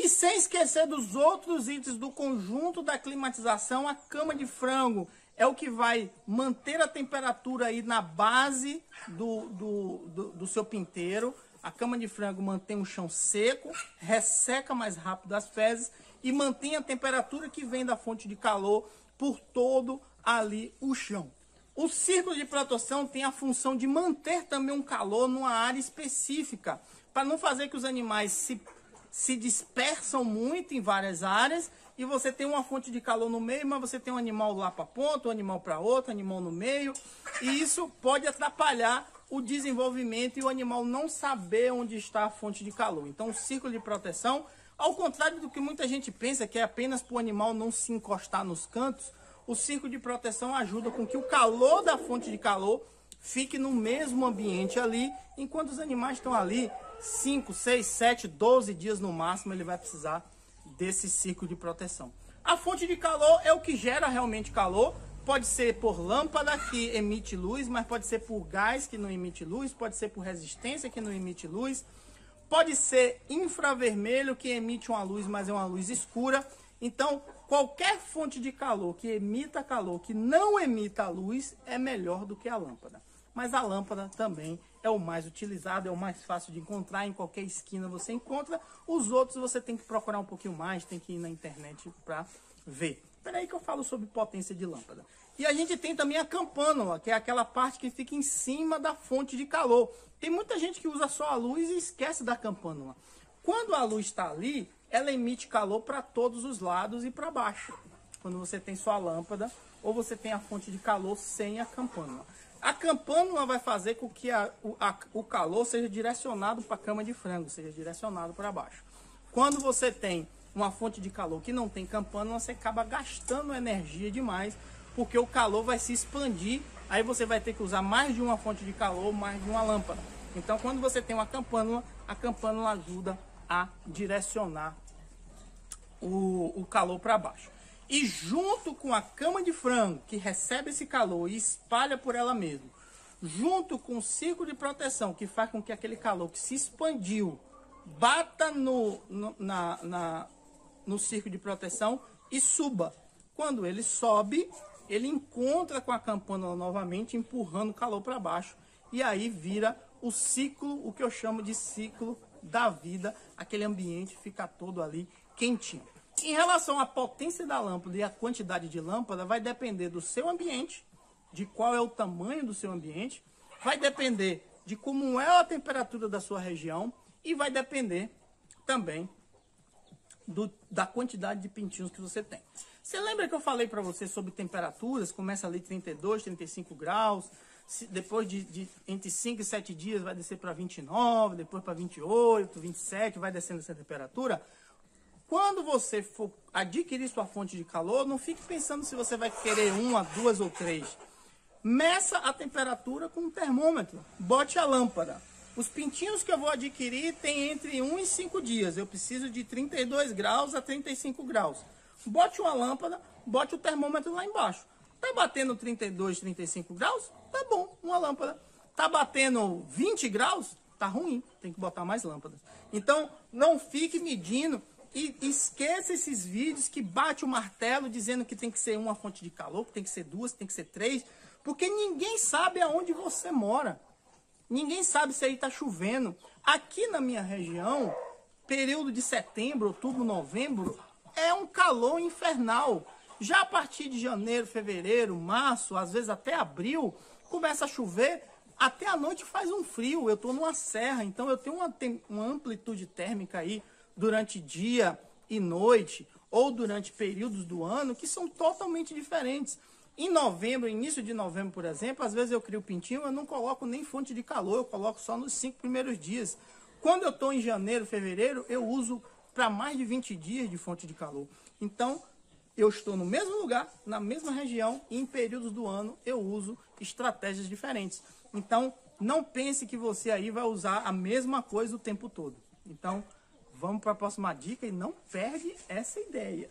E sem esquecer dos outros itens do conjunto da climatização, a cama de frango é o que vai manter a temperatura aí na base do seu pinteiro. A cama de frango mantém o chão seco, resseca mais rápido as fezes e mantém a temperatura que vem da fonte de calor por todo ali o chão. O círculo de proteção tem a função de manter também um calor numa área específica, para não fazer que os animais se dispersam muito em várias áreas e você tem uma fonte de calor no meio, mas você tem um animal lá para a ponta, um animal para outro, um animal no meio, e isso pode atrapalhar o desenvolvimento e o animal não saber onde está a fonte de calor. Então, o círculo de proteção, ao contrário do que muita gente pensa, que é apenas para o animal não se encostar nos cantos, o círculo de proteção ajuda com que o calor da fonte de calor fique no mesmo ambiente ali, enquanto os animais estão ali 5, 6, 7, 12 dias no máximo, ele vai precisar desse círculo de proteção. A fonte de calor é o que gera realmente calor. Pode ser por lâmpada que emite luz, mas pode ser por gás que não emite luz, pode ser por resistência que não emite luz, pode ser infravermelho que emite uma luz, mas é uma luz escura. Então, qualquer fonte de calor que emita calor, que não emita luz, é melhor do que a lâmpada. Mas a lâmpada também é o mais utilizado, é o mais fácil de encontrar, em qualquer esquina você encontra. Os outros você tem que procurar um pouquinho mais, tem que ir na internet para ver. Espera aí que eu falo sobre potência de lâmpada. E a gente tem também a campânula, que é aquela parte que fica em cima da fonte de calor. Tem muita gente que usa só a luz e esquece da campânula. Quando a luz está ali, ela emite calor para todos os lados e para baixo. Quando você tem só a lâmpada ou você tem a fonte de calor sem a campânula. A campânula vai fazer com que o calor seja direcionado para a cama de frango, seja direcionado para baixo. Quando você tem uma fonte de calor que não tem campânula, você acaba gastando energia demais, porque o calor vai se expandir, aí você vai ter que usar mais de uma fonte de calor, mais de uma lâmpada. Então, quando você tem uma campânula, a campânula ajuda a direcionar o calor para baixo. E junto com a cama de frango, que recebe esse calor e espalha por ela mesma, junto com o círculo de proteção, que faz com que aquele calor que se expandiu bata no círculo de proteção e suba. Quando ele sobe, ele encontra com a campânula novamente, empurrando o calor para baixo. E aí vira o ciclo, o que eu chamo de ciclo da vida. Aquele ambiente fica todo ali quentinho. Em relação à potência da lâmpada e a quantidade de lâmpada, vai depender do seu ambiente, de qual é o tamanho do seu ambiente, vai depender de como é a temperatura da sua região e vai depender também da quantidade de pintinhos que você tem. Você lembra que eu falei para você sobre temperaturas? Começa ali 32, 35 graus, depois de entre 5 e 7 dias vai descer para 29, depois para 28, 27, vai descendo essa temperatura. Quando você for adquirir sua fonte de calor, não fique pensando se você vai querer 1, 2 ou 3. Meça a temperatura com um termômetro. Bote a lâmpada. Os pintinhos que eu vou adquirir têm entre 1 e 5 dias. Eu preciso de 32 graus a 35 graus. Bote uma lâmpada, bote o termômetro lá embaixo. Tá batendo 32, 35 graus? Tá bom, uma lâmpada. Tá batendo 20 graus? Tá ruim, tem que botar mais lâmpadas. Então, não fique medindo. E esqueça esses vídeos que bate o martelo dizendo que tem que ser uma fonte de calor, que tem que ser 2, que tem que ser 3, porque ninguém sabe aonde você mora. Ninguém sabe se aí está chovendo. Aqui na minha região, período de setembro, outubro, novembro, é um calor infernal. Já a partir de janeiro, fevereiro, março, às vezes até abril, começa a chover, até a noite faz um frio. Eu estou numa serra, então eu tenho uma amplitude térmica aí, durante dia e noite, ou durante períodos do ano, que são totalmente diferentes. Em novembro, início de novembro, por exemplo, às vezes eu crio pintinho, eu não coloco nem fonte de calor, eu coloco só nos 5 primeiros dias. Quando eu estou em janeiro, fevereiro, eu uso para mais de 20 dias de fonte de calor. Então, eu estou no mesmo lugar, na mesma região, e em períodos do ano eu uso estratégias diferentes. Então, não pense que você aí vai usar a mesma coisa o tempo todo. Então, vamos para a próxima dica e não perde essa ideia.